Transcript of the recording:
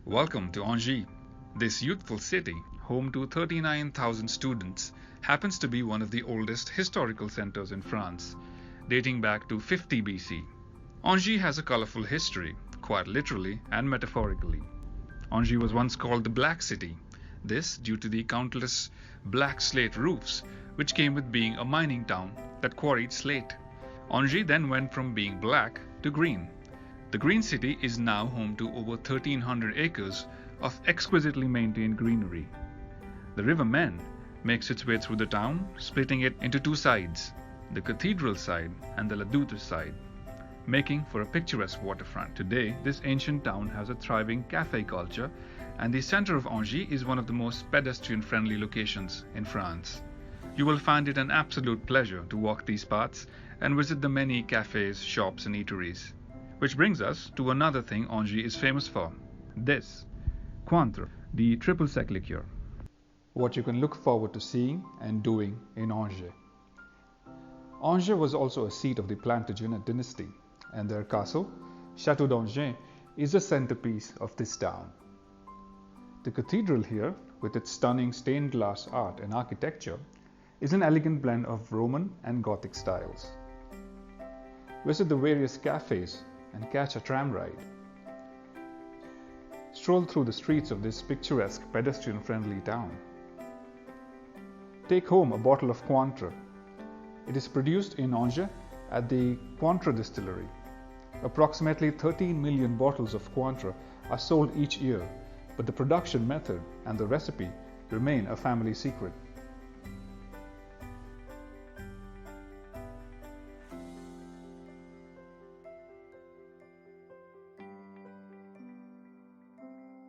Welcome to Angers. This youthful city, home to 39,000 students, happens to be one of the oldest historical centers in France, dating back to 50 BC. Angers has a colorful history, quite literally and metaphorically. Angers was once called the Black City, this due to the countless black slate roofs, which came with being a mining town that quarried slate. Angers then went from being black to green. The Green City is now home to over 1,300 acres of exquisitely maintained greenery. The River Maine makes its way through the town, splitting it into two sides, the Cathedral side and the Ladoutre side, making for a picturesque waterfront. Today, this ancient town has a thriving cafe culture, and the center of Angers is one of the most pedestrian-friendly locations in France. You will find it an absolute pleasure to walk these paths and visit the many cafes, shops and eateries. Which brings us to another thing Angers is famous for. This, Cointre, the triple sec liqueur. What you can look forward to seeing and doing in Angers. Angers was also a seat of the Plantagenet dynasty, and their castle, Chateau d'Angers, is the centerpiece of this town. The cathedral here, with its stunning stained glass art and architecture, is an elegant blend of Roman and Gothic styles. Visit the various cafes and catch a tram ride. Stroll through the streets of this picturesque pedestrian-friendly town. Take home a bottle of Cointre. It is produced in Angers at the Cointre distillery. Approximately 13 million bottles of Cointre are sold each year, but the production method and the recipe remain a family secret.